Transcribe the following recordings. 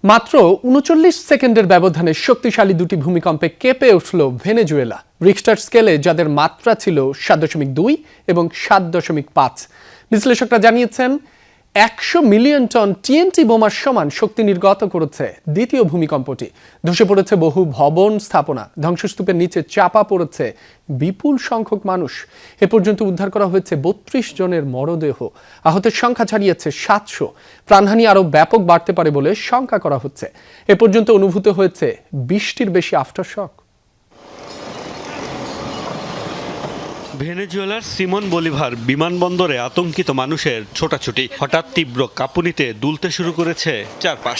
মাত্র ৩৯ সেকেন্ডের ব্যবধানে শক্তিশালী দুটি ভূমিকম্পে কেঁপে উঠল ভেনেজুয়েলা। রিখটার স্কেলে যাদের মাত্রা ছিল ৭.২ এবং ৭.৫। বিশ্লেষকরা জানিয়েছেন ১০০ মিলিয়ন টন টিএনটি বোমার সমান শক্তি নির্গত করেছে দ্বিতীয় ভূমিকম্পটি। ধসে পড়েছে বহু ভবন স্থাপনা, ধ্বংসস্তূপের নিচে চাপা পড়েছে বিপুল সংখ্যক মানুষ। এ পর্যন্ত উদ্ধার করা হয়েছে ৩২ জনের মরদেহ। আহতের সংখ্যা ছাড়িয়েছে ৭০০। প্রাণহানি আরও ব্যাপক বাড়তে পারে বলে শঙ্কা করা হচ্ছে। এ পর্যন্ত অনুভূত হয়েছে ২০টির বেশি আফটারশক। ভেনেজুয়েলার সিমন বলিভার বিমানবন্দরে আতঙ্কিত মানুষের ছোটাছুটি। হঠাৎ তীব্র কাঁপুনিতে দুলতে শুরু করেছে চারপাশ।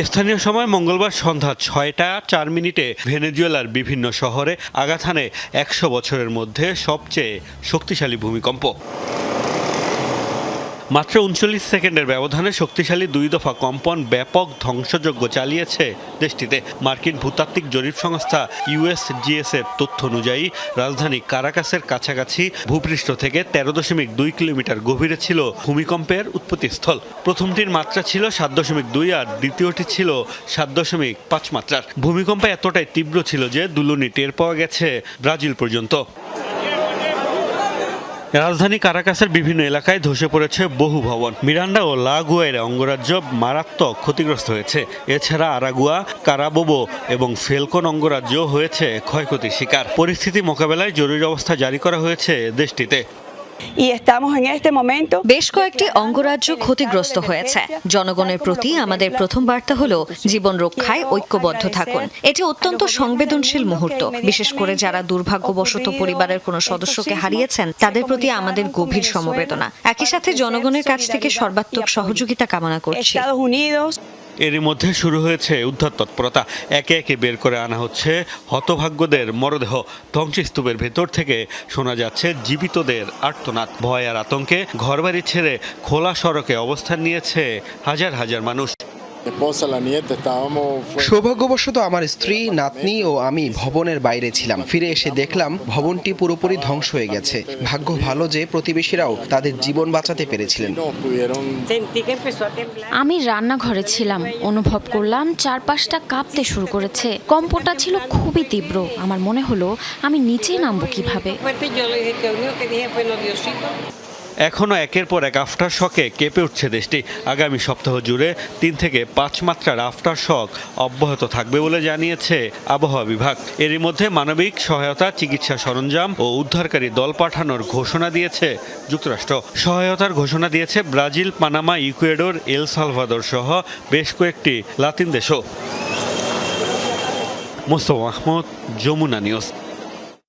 স্থানীয় সময় মঙ্গলবার সন্ধ্যা ৬টা ৪ মিনিটে ভেনেজুয়েলার বিভিন্ন শহরে আঘাত হানে ১০০ বছরের মধ্যে সবচেয়ে শক্তিশালী ভূমিকম্প। মাত্র ৩৯ সেকেন্ডের ব্যবধানে শক্তিশালী ২ দফা কম্পন ব্যাপক ধ্বংসযজ্ঞ চালিয়েছে দেশটিতে। মার্কিন ভূতাত্ত্বিক জরিপ সংস্থা ইউএসজিএস-এর তথ্য অনুযায়ী রাজধানী কারাকাসের কাছাকাছি ভূপৃষ্ঠ থেকে ১৩.২ কিলোমিটার গভীরে ছিল ভূমিকম্পের উৎপত্তিস্থল। প্রথমটির মাত্রা ছিল ৭.২ আর দ্বিতীয়টি ছিল ৭.৫ মাত্রার। ভূমিকম্প এতটাই তীব্র ছিল যে দুলুনি টের পাওয়া গেছে ব্রাজিল পর্যন্ত। রাজধানী কারাকাসের বিভিন্ন এলাকায় ধসে পড়েছে বহু ভবন। মিরান্ডা ও লা গুয়াইরা অঙ্গরাজ্য মারাত্মক ক্ষতিগ্রস্ত হয়েছে। এছাড়া আরাগুয়া, কারাবোবো এবং ফেলকন অঙ্গরাজ্য হয়েছে ক্ষয়ক্ষতির শিকার। পরিস্থিতি মোকাবেলায় জরুরি অবস্থা জারি করা হয়েছে দেশটিতে। বেশ কয়েকটি অঙ্গরাজ্য ক্ষতিগ্রস্ত হয়েছে। জনগণের প্রতি আমাদের প্রথম বার্তা হলো জীবন রক্ষায় ঐক্যবদ্ধ থাকুন। এটি অত্যন্ত সংবেদনশীল মুহূর্ত। বিশেষ করে যারা দুর্ভাগ্যবশত পরিবারের কোনো সদস্যকে হারিয়েছেন তাদের প্রতি আমাদের গভীর সমবেদনা। একই সাথে জনগণের কাছ থেকে সর্বাত্মক সহযোগিতা কামনা করছি। এরই মধ্যে শুরু হয়েছে উদ্ধার তৎপরতা। একে একে বের করে আনা হচ্ছে হতভাগ্যদের মরদেহ। ধ্বংসস্তূপের ভেতর থেকে শোনা যাচ্ছে জীবিতদের আর্তনাদ। ভয় আর আতঙ্কে ঘরবাড়ি ছেড়ে খোলা সড়কে অবস্থান নিয়েছে হাজার হাজার মানুষ। সৌভাগ্যবশত আমার স্ত্রী, নাতনি ও আমি ভবনের বাইরে ছিলাম। ফিরে এসে দেখলাম ভবনটি পুরোপুরি ধ্বংস হয়ে গেছে। ভাগ্য ভালো যে প্রতিবেশীরাও তাদের জীবন বাঁচাতে পেরেছিলেন। আমি রান্নাঘরে ছিলাম, অনুভব করলাম চারপাশটা কাঁপতে শুরু করেছে। কম্পটা ছিল খুবই তীব্র। আমার মনে হলো আমি নিচে নামবো কিভাবে। এখনও একের পর এক আফটার শকে কেঁপে উঠছে দেশটি। আগামী সপ্তাহ জুড়ে ৩ থেকে ৫ মাত্রার আফটার শক অব্যাহত থাকবে বলে জানিয়েছে আবহাওয়া বিভাগ। এরই মধ্যে মানবিক সহায়তা, চিকিৎসা সরঞ্জাম ও উদ্ধারকারী দল পাঠানোর ঘোষণা দিয়েছে যুক্তরাষ্ট্র। সহায়তার ঘোষণা দিয়েছে Brazil, Panama, Ecuador, El Salvador সহ বেশ কয়েকটি লাতিন দেশও। মোস্তফা মাহমুদ, যমুনা নিউজ।